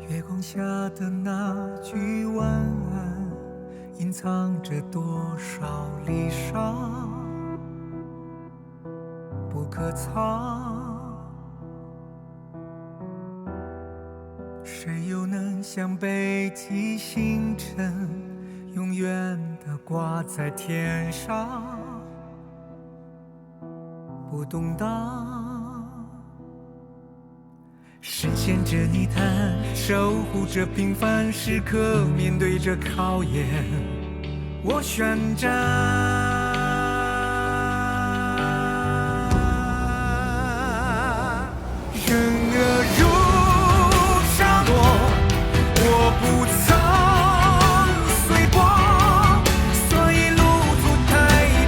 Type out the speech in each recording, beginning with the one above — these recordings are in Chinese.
月光下的那句晚安，隐藏着多少离殇不可藏。谁又能像北极星辰，永远地挂在天上，不动荡？实现着泥潭，守护着平凡时刻，面对着考验，我宣战。人恶如沙漠，我不曾碎过，所以路途太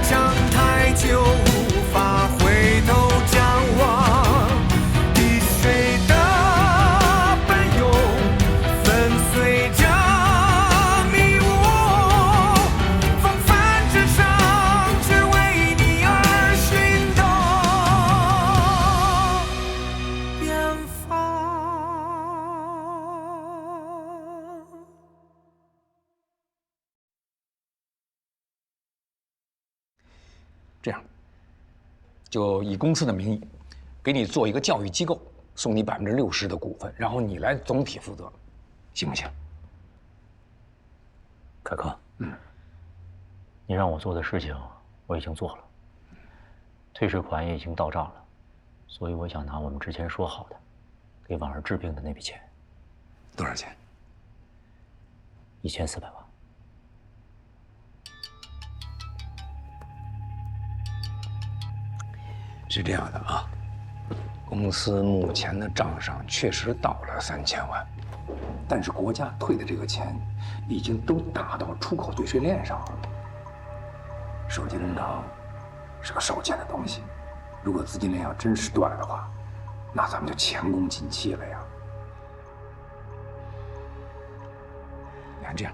长太久，无法回头张望。滴水的奔涌，粉碎着迷雾，风帆之上，只为你而寻找远方。这样，就以公司的名义，给你做一个教育机构，送你60%的股份，然后你来总体负责，行不行？凯哥，你让我做的事情我已经做了，退税款也已经到账了，所以我想拿我们之前说好的，给婉儿治病的那笔钱。多少钱？1400万。是这样的啊，公司目前的账上确实到了3000万，但是国家退的这个钱已经都打到出口退税链上了。手机人头是个烧钱的东西，如果资金链要真是断了的话，那咱们就前功尽弃了呀。你看这样，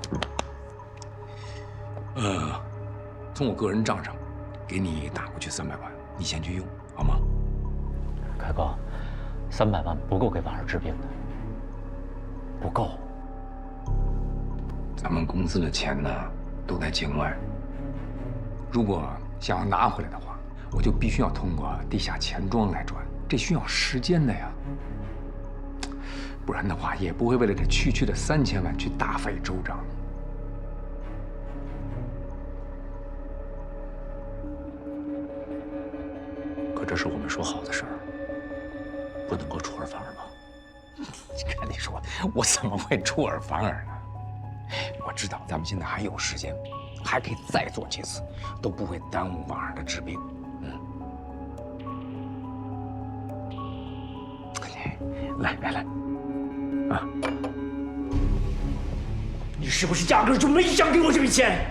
从我个人账上给你打过去300万，你先去用。好吗？凯哥，300万不够给婉儿治病的，不够。咱们公司的钱呢，都在境外。如果想要拿回来的话，我就必须要通过地下钱庄来转，这需要时间的呀。不然的话，也不会为了这区区的3000万去大费周章。可这是我们说好的事儿，不能够出尔反尔吧？你看你说，我怎么会出尔反尔呢？我知道咱们现在还有时间，还可以再做几次，都不会耽误婉儿的治病。来，啊！你是不是压根就没想给我这笔钱？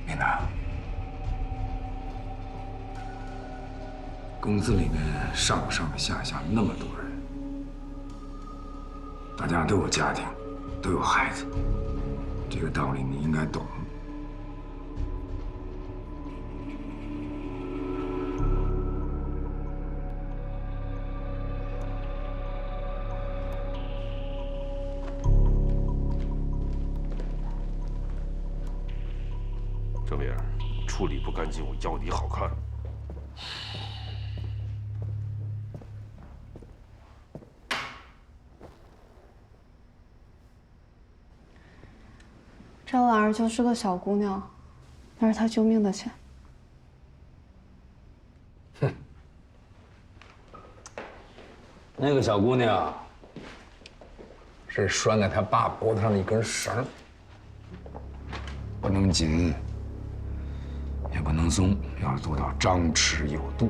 琳达，公司里面上下那么多人，大家都有家庭，都有孩子，这个道理你应该懂。郑明，处理不干净，我要你好看。这婉儿就是个小姑娘，那是她救命的钱。哼，那个小姑娘是拴在她爸脖子上的一根绳，不能紧，也不能松，要做到张弛有度。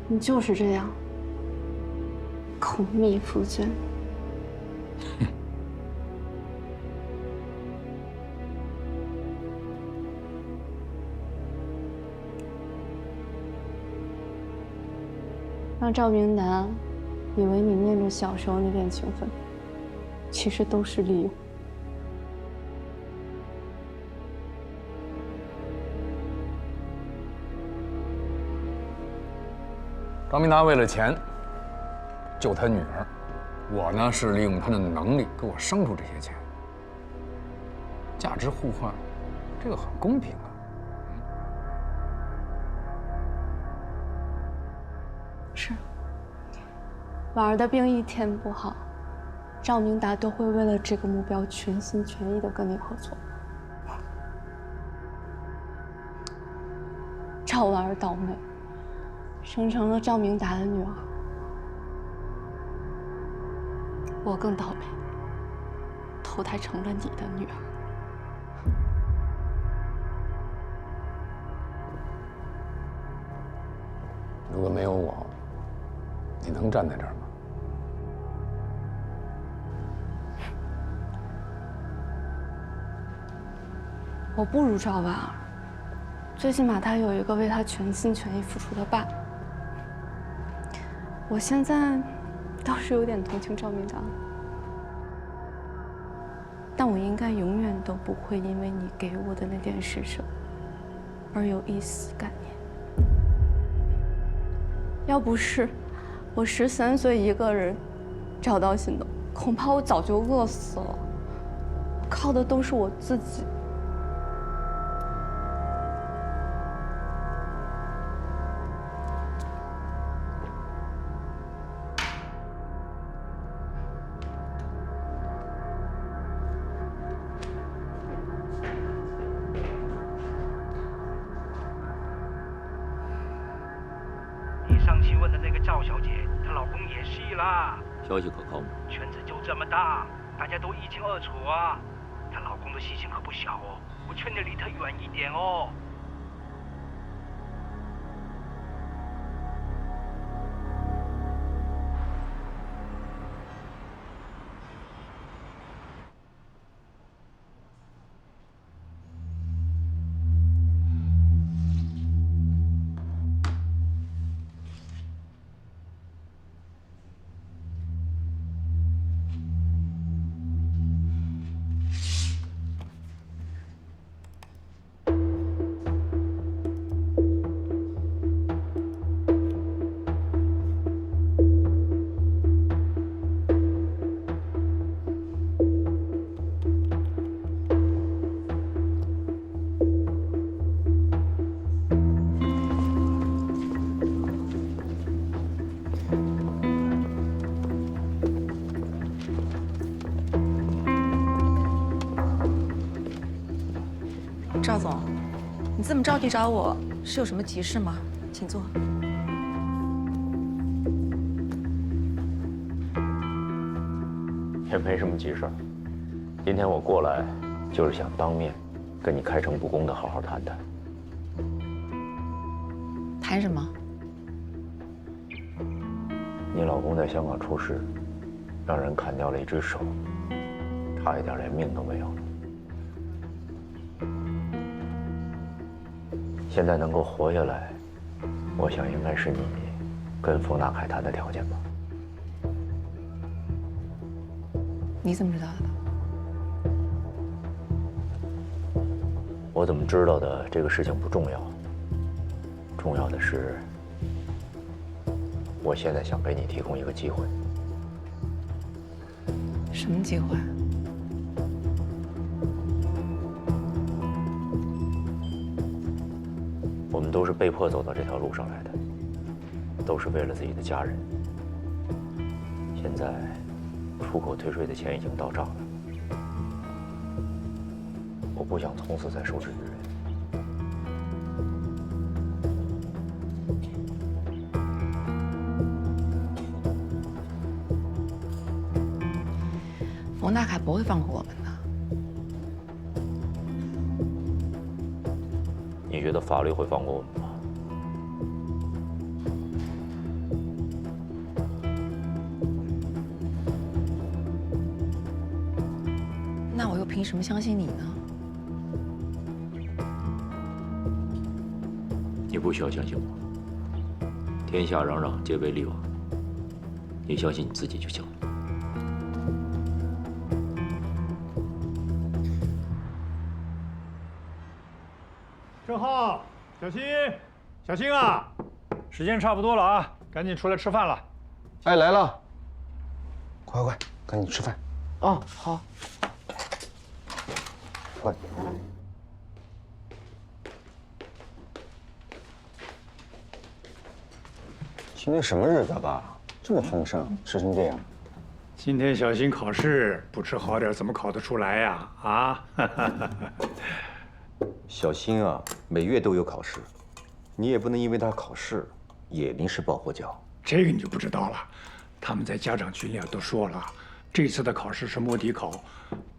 你就是这样，口蜜腹剑。让赵明南以为你念着小时候那点情分，其实都是利用。赵明达为了钱救他女儿，我呢是利用他的能力给我生出这些钱，价值互换，这个很公平啊。是。婉儿的病一天不好，赵明达都会为了这个目标全心全意的跟你合作。赵婉儿倒霉，生成了赵明达的女儿。我更倒霉，投胎成了你的女儿。如果没有我，你能站在这儿吗？我不如赵婉儿，最起码她有一个为她全心全意付出的爸。我现在倒是有点同情赵明达，但我应该永远都不会因为你给我的那点施舍而有一丝感念。要不是我13岁一个人找到新东，恐怕我早就饿死了。靠的都是我自己。上期问的那个赵小姐，她老公也戏啦。消息可靠吗？圈子就这么大，大家都一清二楚啊。她老公的戏性可不小哦，我劝你离她远一点哦。赵总，你这么着急找我，是有什么急事吗？请坐。也没什么急事儿。今天我过来，就是想当面跟你开诚布公的好好谈谈。谈什么？你老公在香港出事，让人砍掉了一只手，差一点连命都没有了。现在能够活下来，我想应该是你跟冯大凯谈的条件吧。你怎么知道的？我怎么知道的？这个事情不重要，重要的是，我现在想给你提供一个机会。什么机会？我们都是被迫走到这条路上来的，都是为了自己的家人。现在，出口退税的钱已经到账了，我不想从此再受制于人。冯大凯不会放过我们的。你觉得法律会放过我们吗？那我又凭什么相信你呢？你不需要相信我。天下攘攘，皆为利往。你相信你自己就行了。郑浩，小青，小青啊，时间差不多了啊，赶紧出来吃饭了。哎，来了，快快，赶紧吃饭。哦，好。快。今天什么日子啊，爸？这么丰盛，吃成这样。今天小新考试，不吃好点怎么考得出来呀？啊！小新啊，每月都有考试，你也不能因为他考试也临时抱佛脚。这个你就不知道了。他们在家长群里都说了，这次的考试是摸底考，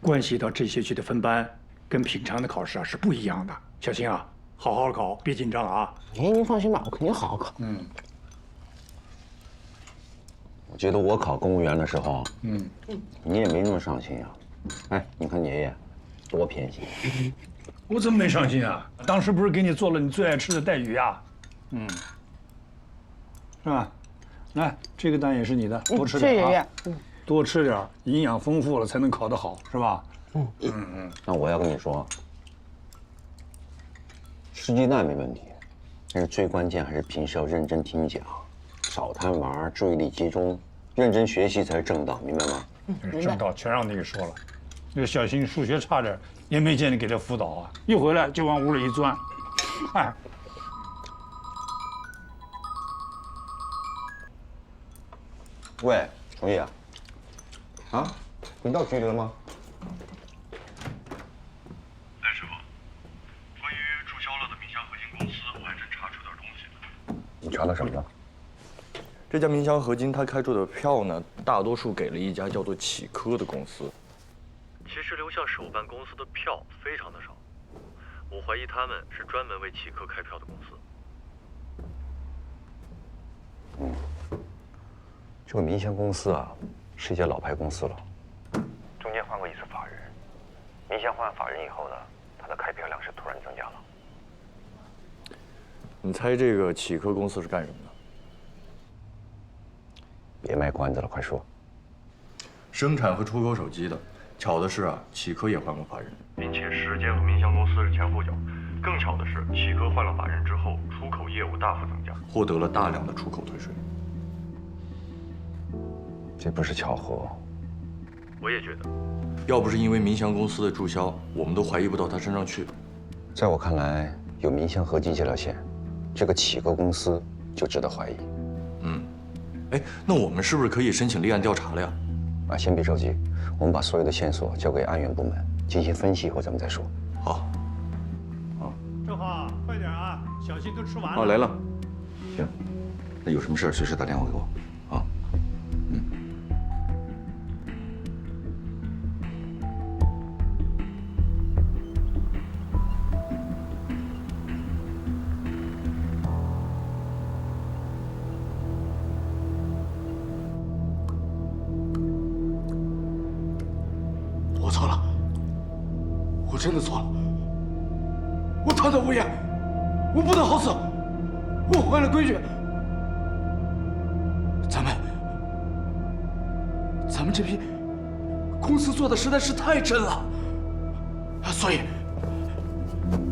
关系到这学期的分班，跟平常的考试啊是不一样的。小新啊，好好考，别紧张啊。您放心吧，我肯定好好考。我觉得我考公务员的时候，你也没那么上心啊。哎，你看爷爷，多偏心。我怎么没上心啊？当时不是给你做了你最爱吃的带鱼呀？是吧？来，这个蛋也是你的，多吃点啊。谢谢爷爷。多吃点，营养丰富了才能考得好，是吧？那我要跟你说，吃鸡蛋没问题，但是最关键还是平时要认真听讲，少贪玩，注意力集中，认真学习才是正道，明白吗？正道全让你给说了。那个小新数学差点，也没见你给他辅导啊，一回来就往屋里一钻。哎，喂，崇义啊，啊，你到局里了吗？哎，师傅，关于注销了的民祥合金公司，我还真查出点东西。你查到什么了？这家民祥合金他开出的票呢，大多数给了一家叫做启科的公司。其实留下手办公司的票非常的少，我怀疑他们是专门为启科开票的公司。这个民祥公司啊，是一家老牌公司了，中间换过一次法人。民祥换法人以后呢，它的开票量是突然增加了。你猜这个启科公司是干什么的？别卖关子了，快说。生产和出口手机的。巧的是啊，启科也换过法人，并且时间和民祥公司是前后脚。更巧的是，启科换了法人之后，出口业务大幅增加，获得了大量的出口退税。这不是巧合。我也觉得，要不是因为民祥公司的注销，我们都怀疑不到他身上去。在我看来，有民祥合金这条线，这个启科公司就值得怀疑。哎，那我们是不是可以申请立案调查了呀？啊，先别着急，我们把所有的线索交给案源部门进行分析，以后咱们再说。好。正好，快点啊！小新都吃完了。啊，来了。行，那有什么事随时打电话给我。啊。我错了，我真的错了，我贪得无厌，我不得好死，我坏了规矩。咱们这批公司做的实在是太真了，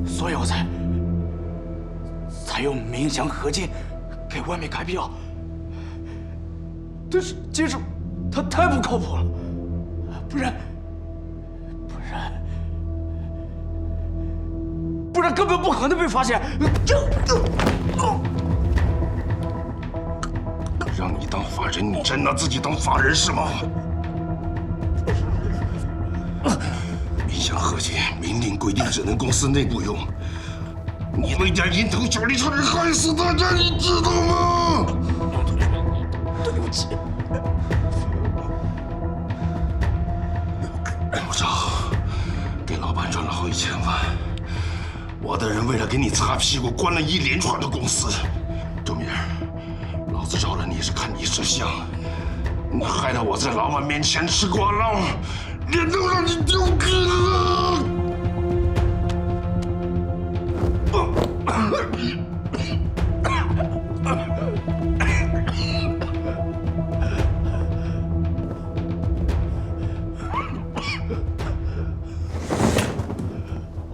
所以我才用民祥合金给外面开票。但是其实他太不靠谱了，不然根本不可能被发现。让你当法人，你真拿自己当法人是吗？民祥合金明令规定只能公司内部用，你那点蝇头小利差点害死大家，你知道吗？对不起。我操，给老板赚了好1000万。我的人为了给你擦屁股，关了一连串的公司。周明，老子找了你是看你识相，你害得我在老板面前吃瓜唠，脸都让你丢尽了。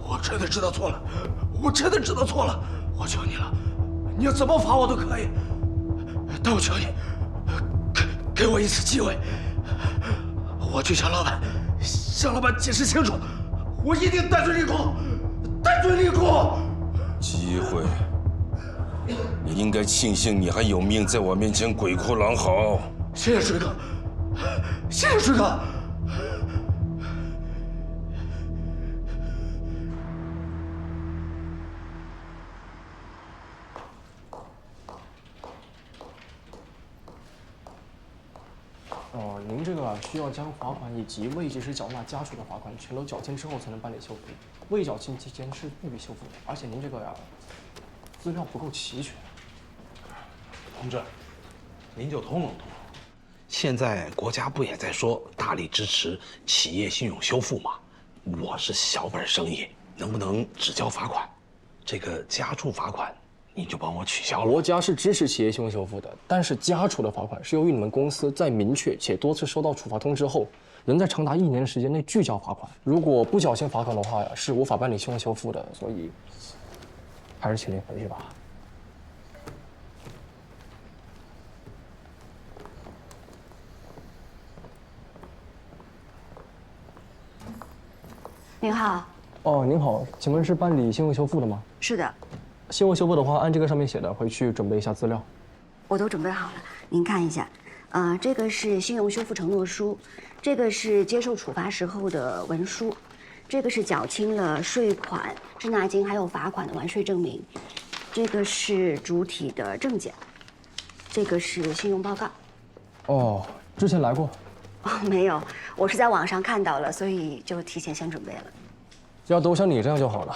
我真的知道错了，我真的知道错了，我求你了，你要怎么罚我都可以，但我求你，给我一次机会，我去向老板解释清楚，我一定戴罪立功，戴罪立功。机会？你应该庆幸你还有命在我面前鬼哭狼嚎。谢谢水哥，谢谢水哥。您这个需要将罚款以及未及时缴纳家属的罚款全都缴清之后才能办理修复，未缴清期间是不予修复的。而且您这个资料不够齐全。同志，您就通融通融。现在国家不也在说大力支持企业信用修复吗？我是小本生意，能不能只交罚款？这个家畜罚款你就帮我取消了。国家是支持企业信用修复的，但是家属的罚款是由于你们公司在明确且多次收到处罚通知后，仍在长达1年的时间内拒交罚款。如果不缴清罚款的话是无法办理信用修复的，所以还是请您回去吧。您好。哦，您好，请问是办理信用修复的吗？是的。信用修复的话，按这个上面写的，回去准备一下资料。我都准备好了，您看一下。这个是信用修复承诺书，这个是接受处罚时候的文书，这个是缴清了税款、滞纳金还有罚款的完税证明，这个是主体的证件，这个是信用报告。哦，之前来过？哦，没有，我是在网上看到了，所以就提前先准备了。要都像你这样就好了。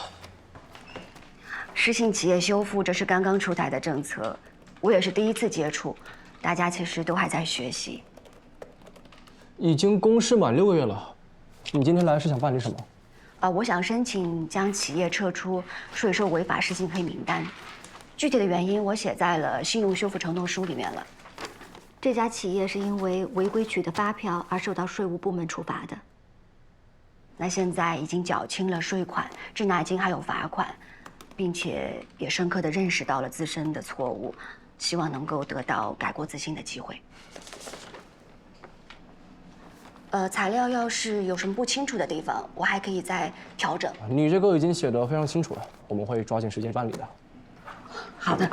失信企业修复，这是刚刚出台的政策，我也是第一次接触，大家其实都还在学习。已经公示满6个月了，你今天来是想办理什么？我想申请将企业撤出税收违法失信黑名单，具体的原因我写在了信用修复承诺书里面了。这家企业是因为违规取得发票而受到税务部门处罚的，那现在已经缴清了税款、滞纳金还有罚款。并且也深刻地认识到了自身的错误，希望能够得到改过自新的机会。材料要是有什么不清楚的地方，我还可以再调整。你这个已经写得非常清楚了，我们会抓紧时间办理的。好的，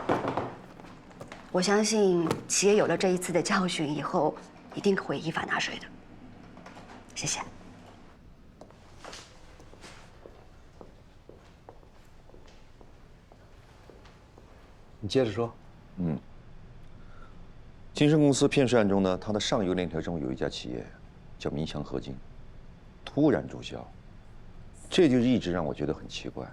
我相信企业有了这一次的教训以后，一定会依法纳税的。谢谢。你接着说。金盛公司骗税案中呢，它的上游链条中有一家企业叫民祥合金，突然注销，这就一直让我觉得很奇怪。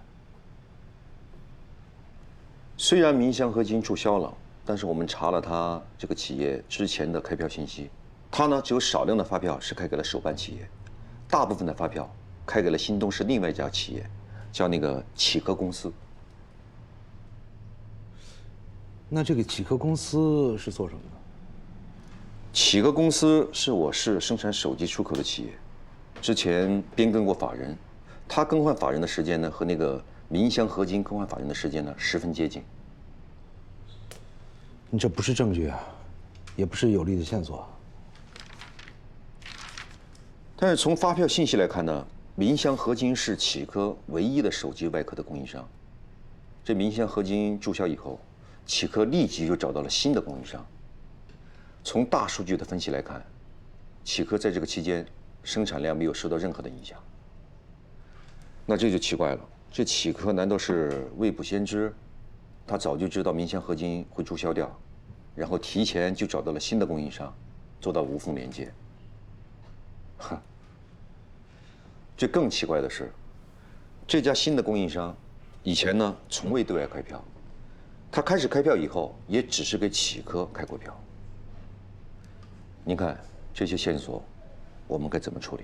虽然民祥合金注销了，但是我们查了它这个企业之前的开票信息，它呢只有少量的发票是开给了首办企业，大部分的发票开给了新东市另外一家企业，叫那个启科公司。那这个启科公司是做什么的？启科公司是我市生产手机出口的企业，之前变更过法人，它更换法人的时间呢和那个民祥合金更换法人的时间呢十分接近。你这不是证据啊，也不是有力的线索。但是从发票信息来看呢，民祥合金是启科唯一的手机外壳的供应商。这民祥合金注销以后，启科立即就找到了新的供应商。从大数据的分析来看，启科在这个期间生产量没有受到任何的影响。那这就奇怪了，这启科难道是未卜先知？他早就知道民祥合金会注销掉，然后提前就找到了新的供应商，做到无缝连接。哼，这更奇怪的是，这家新的供应商以前呢从未对外开票，他开始开票以后也只是给启科开过票。您看这些线索，我们该怎么处理？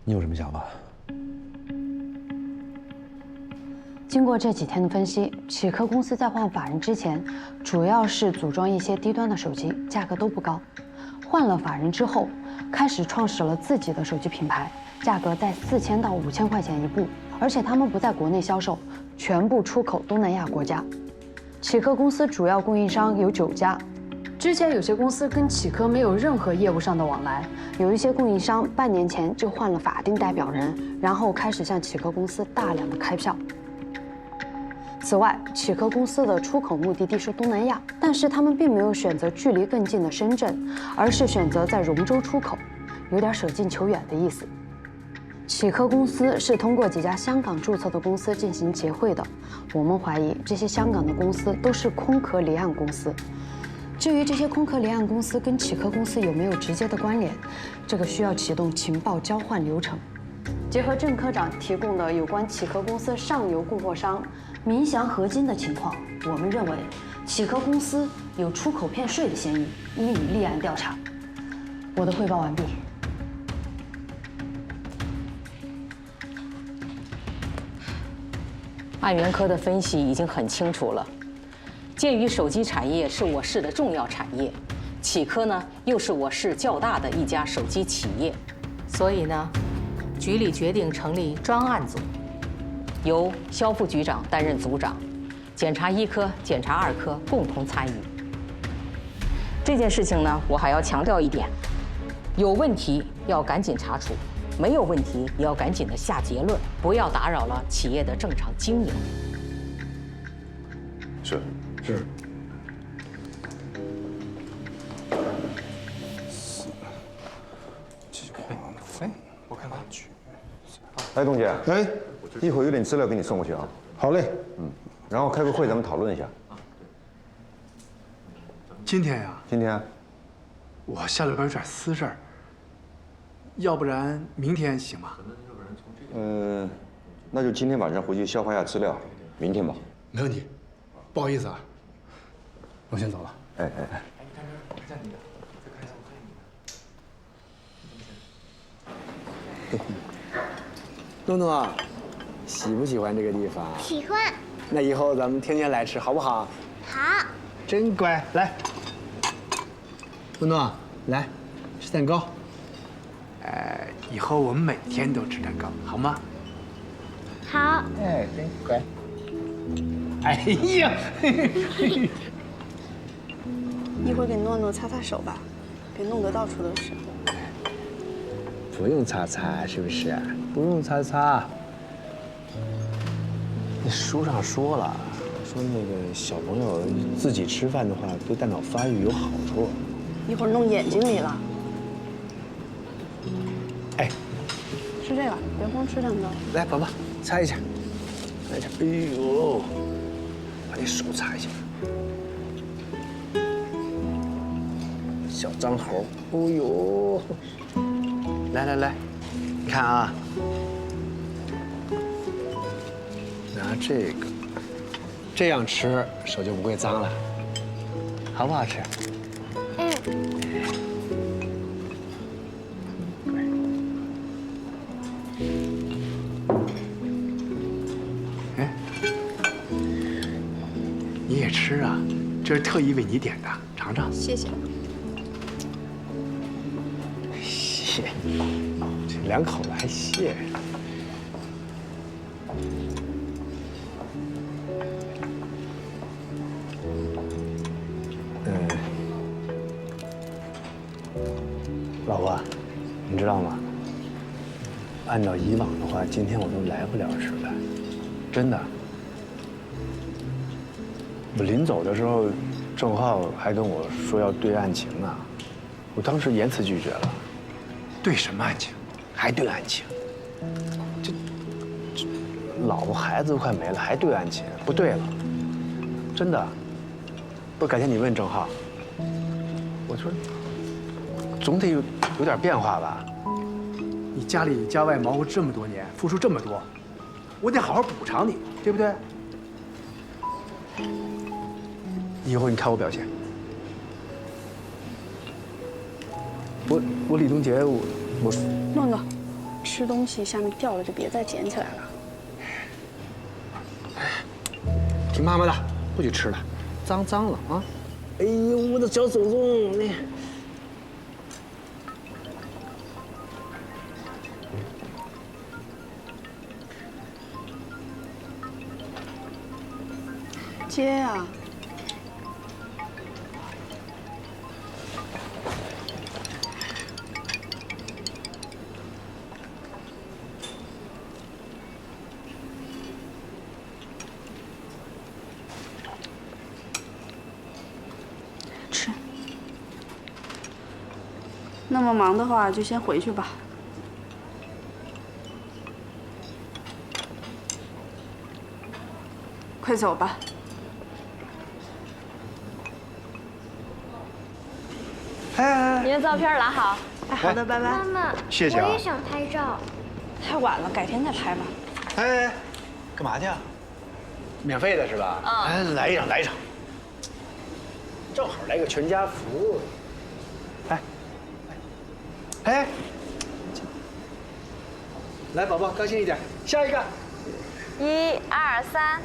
你有什么想法？经过这几天的分析，启科公司在换法人之前，主要是组装一些低端的手机，价格都不高。换了法人之后，开始创始了自己的手机品牌，价格在4000到5000块钱一部，而且他们不在国内销售，全部出口东南亚国家。启科公司主要供应商有9家，之前有些公司跟启科没有任何业务上的往来，有一些供应商半年前就换了法定代表人，然后开始向启科公司大量的开票。此外，启科公司的出口目的地是东南亚，但是他们并没有选择距离更近的深圳，而是选择在容州出口，有点舍近求远的意思。启科公司是通过几家香港注册的公司进行结汇的，我们怀疑这些香港的公司都是空壳离岸公司。至于这些空壳离岸公司跟启科公司有没有直接的关联，这个需要启动情报交换流程。结合郑科长提供的有关启科公司上游供货商民祥合金的情况，我们认为启科公司有出口骗税的嫌疑，应予立案调查。我的汇报完毕。按源科的分析已经很清楚了。鉴于手机产业是我市的重要产业，启科呢又是我市较大的一家手机企业，所以呢，局里决定成立专案组，由肖副局长担任组长，检察1科、检察2科共同参与。这件事情呢，我还要强调一点，有问题要赶紧查处，没有问题也要赶紧的下结论，不要打扰了企业的正常经营。是。我看看去。哎，董姐，哎，一会儿有点资料给你送过去啊。好嘞。然后开个会，咱们讨论一下。今天呀？今天。我下了边有点私事儿，要不然明天行吗？那就今天晚上回去消化一下资料，明天吧。没问题。不好意思啊，我先走了。哎。诺诺啊，喜不喜欢这个地方？喜欢。那以后咱们天天来吃，好不好？好。真乖，来。诺诺，来，吃蛋糕。以后我们每天都吃蛋糕，好吗？好。哎，真乖。哎呀，一会儿给诺诺擦擦手吧，别弄得到处都是。不用擦擦，是不是？不用擦擦。那书上说了，说那个小朋友自己吃饭的话，对大脑发育有好处。一会儿弄眼睛里了。哎，吃这个，别光吃蛋糕。来，宝宝，擦一下，擦一下。哎呦，把你手擦一下。小脏猴，哦呦！来，你看啊，拿这个，这样吃手就不会脏了，好不好吃？哎，你也吃啊？这是特意为你点的，尝尝。谢谢。谢，这2口子还谢。老婆，你知道吗？按照以往的话，今天我都来不了吃饭，真的。我临走的时候，郑浩还跟我说要对案情呢，我当时严词拒绝了。对什么案情？还对案情？这老婆孩子都快没了，还对案情？不对了，真的。不，改天你问郑浩。我说，总得有点变化吧？你家里家外忙活这么多年，付出这么多，我得好好补偿你，对不对？以后你看我表现。我李东杰，我诺诺，吃东西下面掉了就别再捡起来了。听妈妈的，不许吃了，脏了啊！哎呦，我的小祖宗，接呀。吃。那么忙的话，就先回去吧。 快走吧。哎，您的照片拿好。哎，好的，拜拜。妈妈，谢谢啊。我也想拍照。太晚了，改天再拍吧。哎，干嘛去啊？免费的是吧？哎，来一场，来一场。正好来个全家福。哎，哎，来，宝宝，高兴一点。下一个。1、2、3。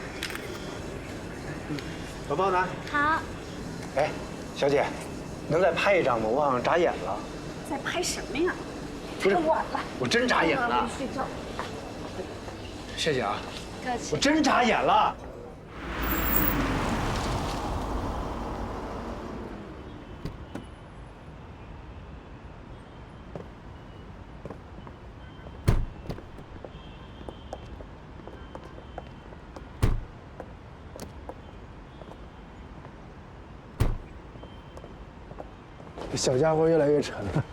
宝宝拿。好。哎，小姐，能再拍一张吗？我好像眨眼了。在拍什么呀？不是，太晚了。我真眨眼了。睡觉。谢谢啊。客气。我真眨眼了。小家伙越来越沉了。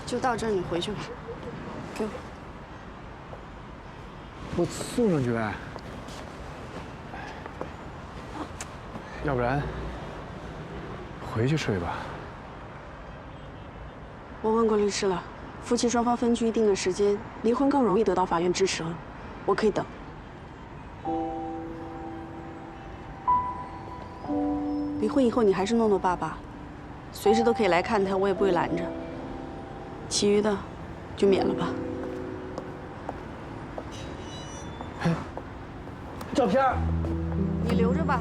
就到这儿，你回去吧。给我。我送上去呗。要不然回去睡吧。我问过律师了，夫妻双方分居一定的时间，离婚更容易得到法院支持了。我可以等。 离婚以后，你还是诺诺爸爸，随时都可以来看他，我也不会拦着。其余的，就免了吧。照片，你留着吧。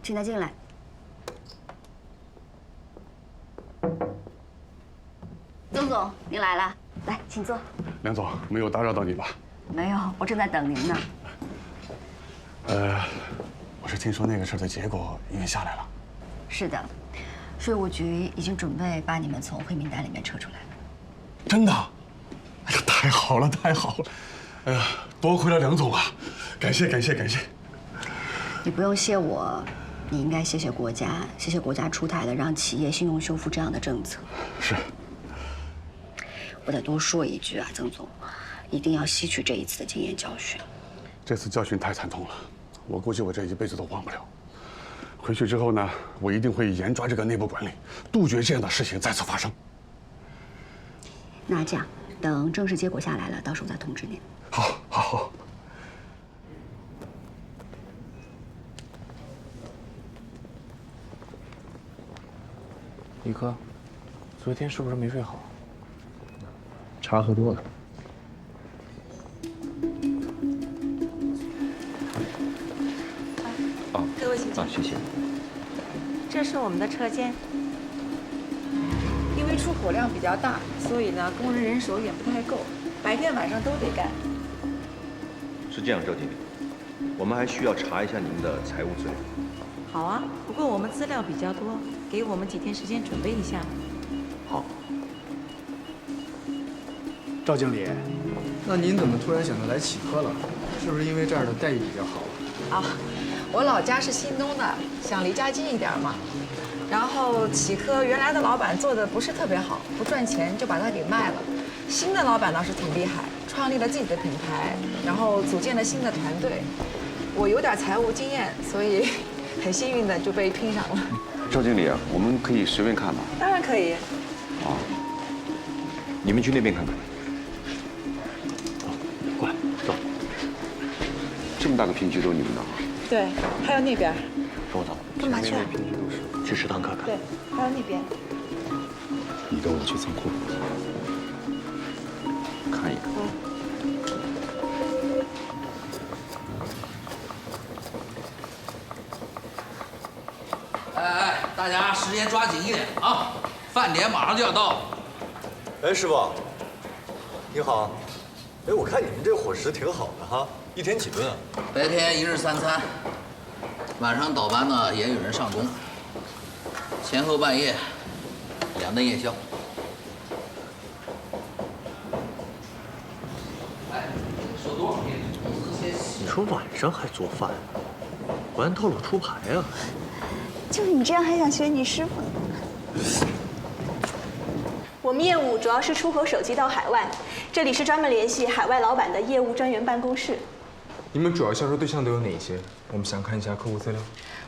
请他进来。曾总，您来了，来，请坐。梁总，没有打扰到你吧？没有，我正在等您呢。我是听说那个事儿的结果已经下来了。是的，税务局已经准备把你们从黑名单里面撤出来了。真的？哎呀，太好了，太好了！哎呀，多亏了梁总啊，感谢感谢感谢。你不用谢我。 你应该谢谢国家，谢谢国家出台的让企业信用修复这样的政策。是。我得多说一句啊，曾总，一定要吸取这一次的经验教训。这次教训太惨痛了，我估计我这一辈子都忘不了。回去之后呢，我一定会严抓这个内部管理，杜绝这样的事情再次发生。那这样，等正式结果下来了，到时候再通知您。好，好，好。 李科，昨天是不是没睡好？茶喝多了。各位请进。谢谢。这是我们的车间。因为出口量比较大，所以呢，工人手有点不太够，白天晚上都得干。是这样，赵经理，我们还需要查一下您的财务资料。好啊，不过我们资料比较多，给我们几天时间准备一下。好。赵经理，那您怎么突然想到来启科了？是不是因为这儿的待遇比较好？啊，我老家是新东的，想离家近一点嘛。然后启科原来的老板做的不是特别好，不赚钱，就把它给卖了。新的老板倒是挺厉害，创立了自己的品牌，然后组建了新的团队。我有点财务经验，所以很幸运的就被聘上了。赵经理啊，我们可以随便看吗？当然可以。啊，你们去那边看看。过来，走。这么大个评级都是你们的啊？对，还有那边。跟我走。干嘛去啊？去食堂看看。对，还有那边。你跟我去仓库看一看。哎，大家时间抓紧一点啊！饭点马上就要到了。哎，师傅，你好。哎，我看你们这伙食挺好的哈，一天几顿啊？白天1日3餐，晚上倒班呢也有人上工，前后半夜2顿夜宵。哎，说多少遍？你说晚上还做饭，不按套路出牌啊？就你这样还想学你师傅？我们业务主要是出口手机到海外，这里是专门联系海外老板的业务专员办公室。你们主要销售对象都有哪些？我们想看一下客户资料。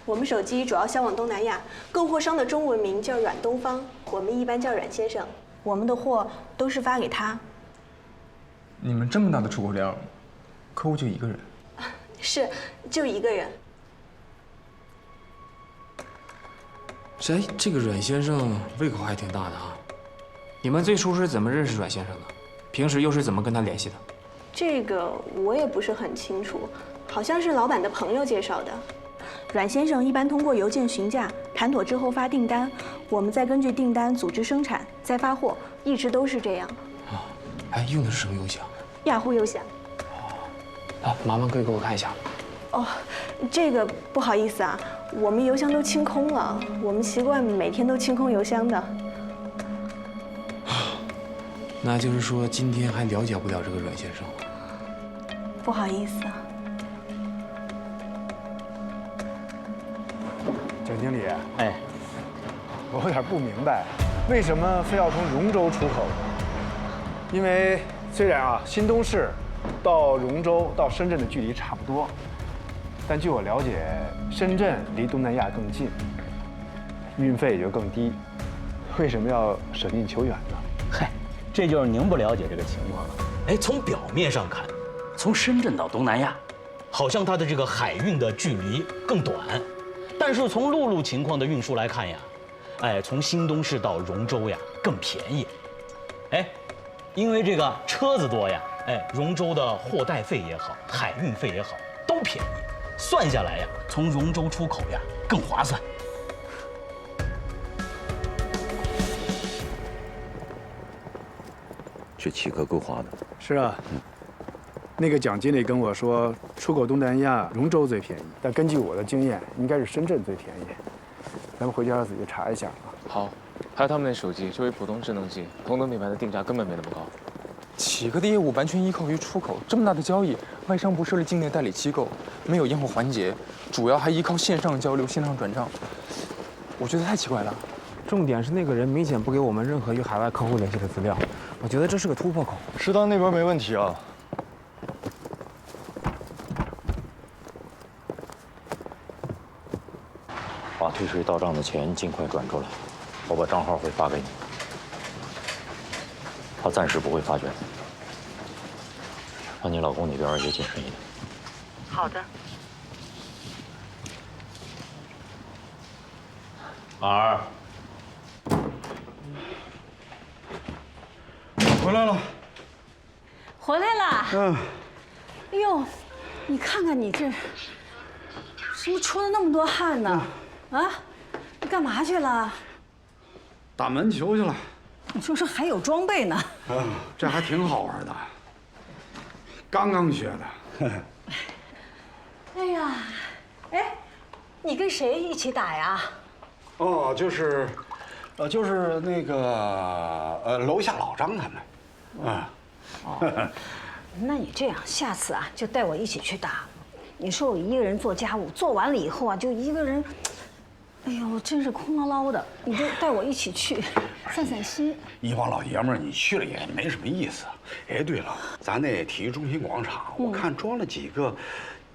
我们手机主要销往东南亚，供货商的中文名叫阮东方，我们一般叫阮先生。我们的货都是发给他。你们这么大的出口量，客户就一个人？是，就一个人。这个阮先生胃口还挺大的啊。你们最初是怎么认识阮先生的？平时又是怎么跟他联系的？这个我也不是很清楚，好像是老板的朋友介绍的。阮先生一般通过邮件询价，谈妥之后发订单，我们再根据订单组织生产，再发货，一直都是这样。啊，哎，用的是什么邮箱？雅虎邮箱。啊，麻烦可以给我看一下。哦，这个不好意思啊，我们邮箱都清空了，我们习惯每天都清空邮箱的。那就是说今天还了解不了这个阮先生。不好意思啊。蒋经理，哎，我有点不明白，为什么非要从荣州出口呢？因为虽然啊，新东市到荣州到深圳的距离差不多，但据我了解，深圳离东南亚更近，运费也就更低，为什么要舍近求远呢？嗨，这就是您不了解这个情况了。哎，从表面上看，从深圳到东南亚，好像它的这个海运的距离更短，但是从陆路情况的运输来看呀，哎，从新东市到荣州呀更便宜。哎，因为这个车子多呀，哎，荣州的货代费也好，海运费也好，都便宜，算下来呀，从荣州出口呀更划算。这启科够花的。是啊，那个蒋经理跟我说，出口东南亚荣州最便宜，但根据我的经验，应该是深圳最便宜。咱们回去要仔细查一下啊。好，还有他们的手机，作为普通智能机，同等品牌的定价根本没那么高。启科的业务完全依靠于出口，这么大的交易，外商不设立境内代理机构，没有验货环节，主要还依靠线上交流、线上转账，我觉得太奇怪了。重点是那个人明显不给我们任何与海外客户联系的资料，我觉得这是个突破口。食堂那边没问题啊。把退税到账的钱尽快转出来，我把账号会发给你。他暂时不会发觉，让你老公那边也谨慎一点。好的。儿，回来了。回来了。嗯。哎呦，你看看你这，怎么出了那么多汗呢？啊，你干嘛去了？打门球去了。你说还有装备呢？啊，这还挺好玩的。刚刚学的。哎呀，哎，你跟谁一起打呀？哦，就是那个楼下老张他们。啊。哦，那你这样，下次啊就带我一起去打。你说我一个人做家务，做完了以后啊就一个人，哎呦，真是空落落的。你就带我一起去。散散心。一帮老爷们儿，你去了也没什么意思。哎，对了，咱那体育中心广场，我看装了几个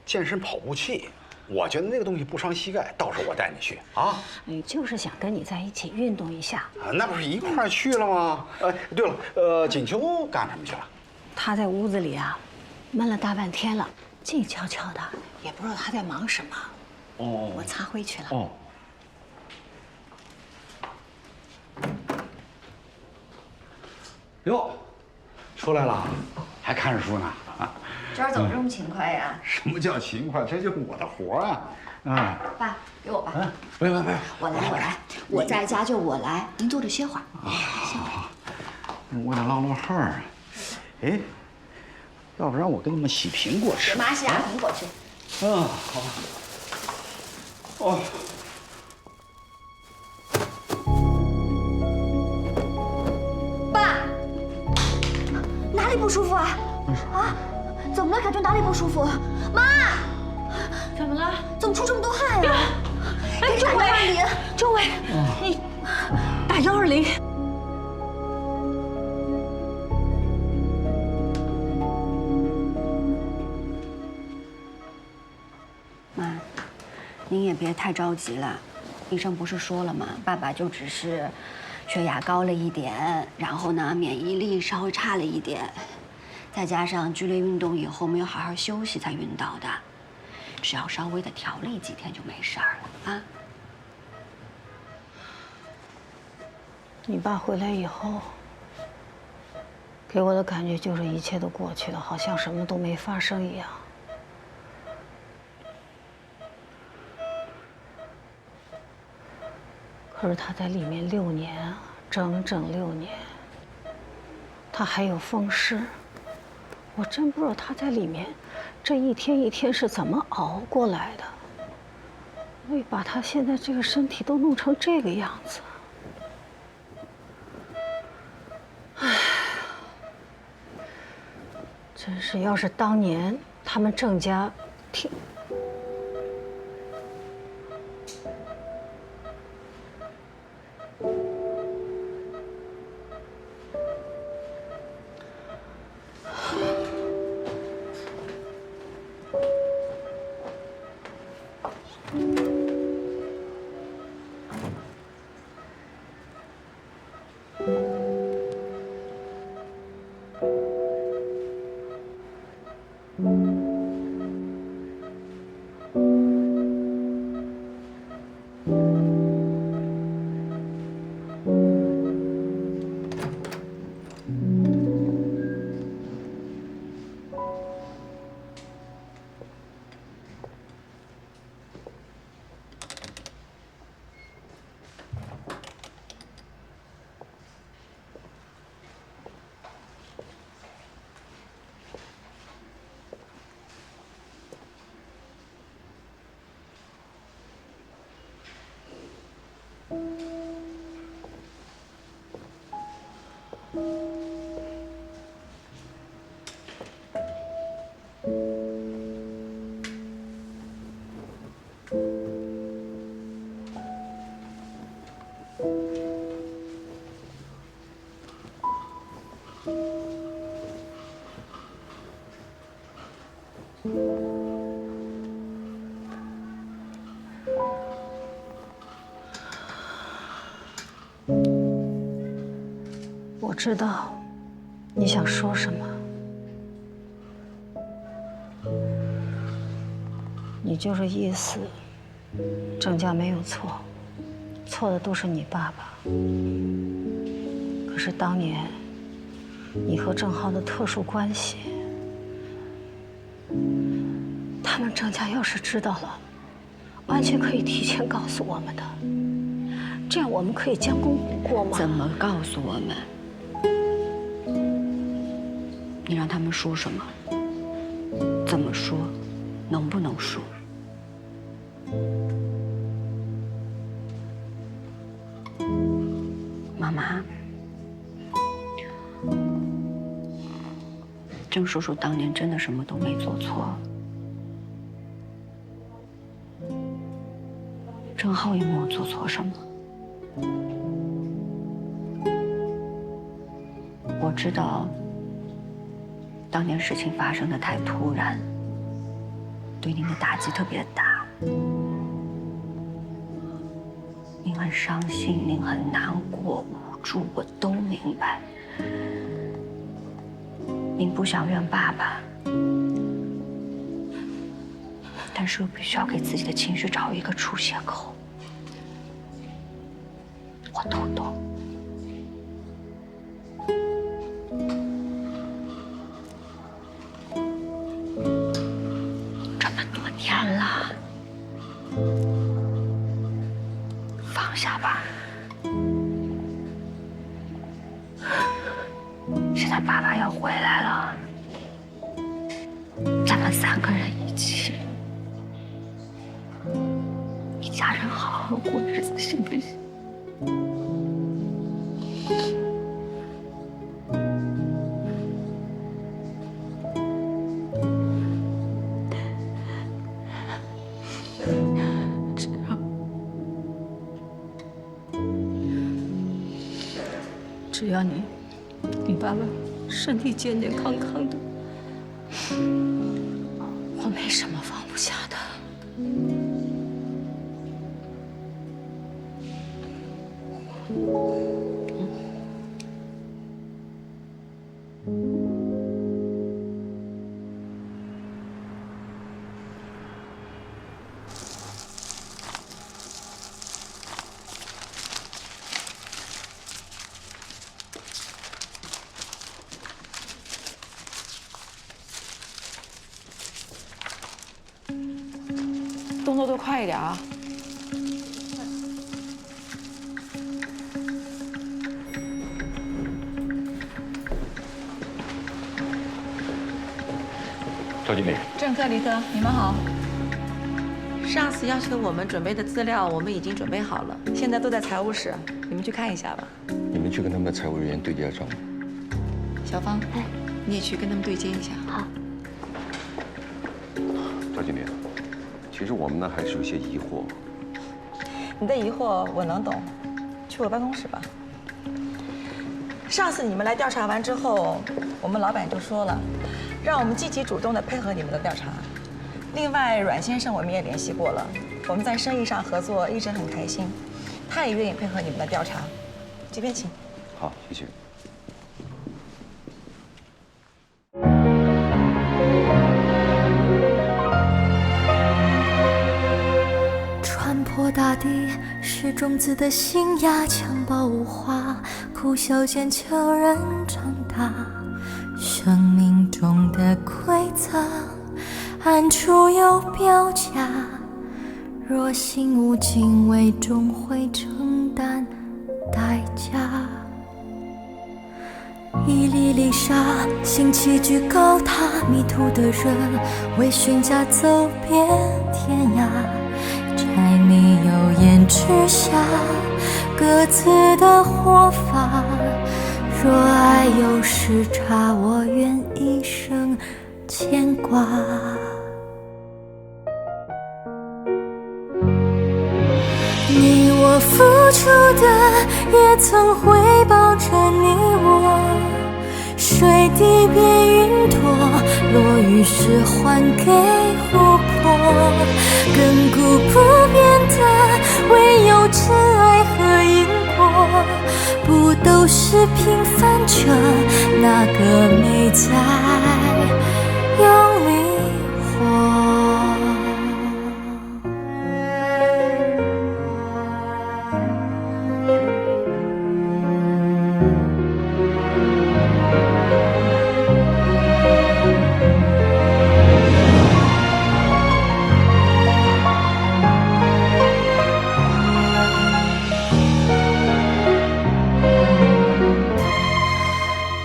健身跑步器，我觉得那个东西不伤膝盖，到时候我带你去啊。就是想跟你在一起运动一下。那不是一块儿去了吗？对了，锦秋干什么去了？他在屋子里啊，闷了大半天了，静悄悄的，也不知道他在忙什么。哦，我擦灰去了。哦。哟，出来了，还看着书呢啊！今儿怎么这么勤快呀？什么叫勤快？这就是我的活啊！啊，爸，给我吧。别，我来，我在家就我来，您坐着歇会儿。好，我得落汗啊。哎，要不然我给你们洗苹果吃。给妈洗苹果吃。好吧。哦。爸，哪里不舒服啊？啊？怎么了？感觉哪里不舒服？妈，怎么了？怎么出这么多汗呀？哎，打120，政委，你打120。妈，您也别太着急了，医生不是说了吗？爸爸就只是血压高了一点，然后呢，免疫力稍微差了一点。再加上剧烈运动以后没有好好休息才晕倒的，只要稍微的调理几天就没事儿了啊。你爸回来以后，给我的感觉就是一切都过去了，好像什么都没发生一样。可是他在里面6年啊，整整6年，他还有风湿。我真不知道他在里面这一天一天是怎么熬过来的，为把他现在这个身体都弄成这个样子。唉，真是要是当年他们郑家听。我知道你想说什么，你就是意思，郑家没有错，错的都是你爸爸。可是当年你和郑浩的特殊关系，他们郑家要是知道了，完全可以提前告诉我们的，这样我们可以将功补过吗？怎么告诉我们？你让他们说什么？怎么说？能不能说？妈妈，郑叔叔当年真的什么都没做错，郑浩也没有做错什么。我知道当年事情发生的太突然，对您的打击特别大。您很伤心，您很难过、无助，我都明白。您不想怨爸爸，但是又必须要给自己的情绪找一个出血口。我都懂。这么多年了，放下吧。现在爸爸要回来了，咱们3个人一起，一家人好好过日子，行不行？只要你爸爸身体健健康康的，我没什么放不下的。动作都快一点啊！赵经理，郑科、李科，你们好。上次要求我们准备的资料，我们已经准备好了，现在都在财务室，你们去看一下吧。你们去跟他们的财务人员对接账。小芳，你也去跟他们对接一下。好。赵经理，其实我们呢还是有些疑惑。你的疑惑我能懂，去我办公室吧。上次你们来调查完之后，我们老板就说了，让我们积极主动地配合你们的调查。另外，阮先生我们也联系过了，我们在生意上合作一直很开心，他也愿意配合你们的调查。这边请。好，谢谢。穿破大地是种子的新芽，襁褓无花，哭笑间悄然长大。生命中的馈赠，暗处有标价。若心无敬畏，终会承担代价。一粒粒沙，兴起居高塔，迷途的人为寻家走遍天涯。柴米油盐之下，各自的活法。若爱有时差，我愿一生牵挂。你我付出的，也曾回报着你我。水滴变云朵，落雨时还给湖泊。亘古不变的，唯有真爱和因果。不都是平凡着那个美在用力活。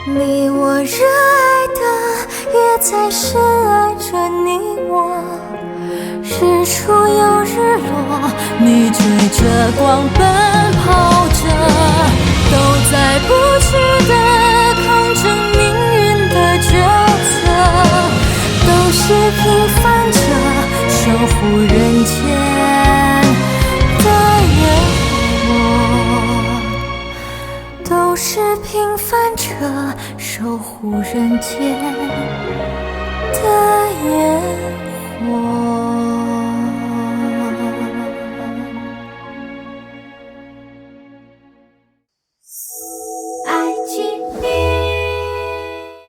你我热爱的，也在深爱着你我。日出又日落，你追着光奔跑着，都在不屈地抗争命运的决策，都是平凡着守护人间的人我，都是平凡着守护人间的烟火。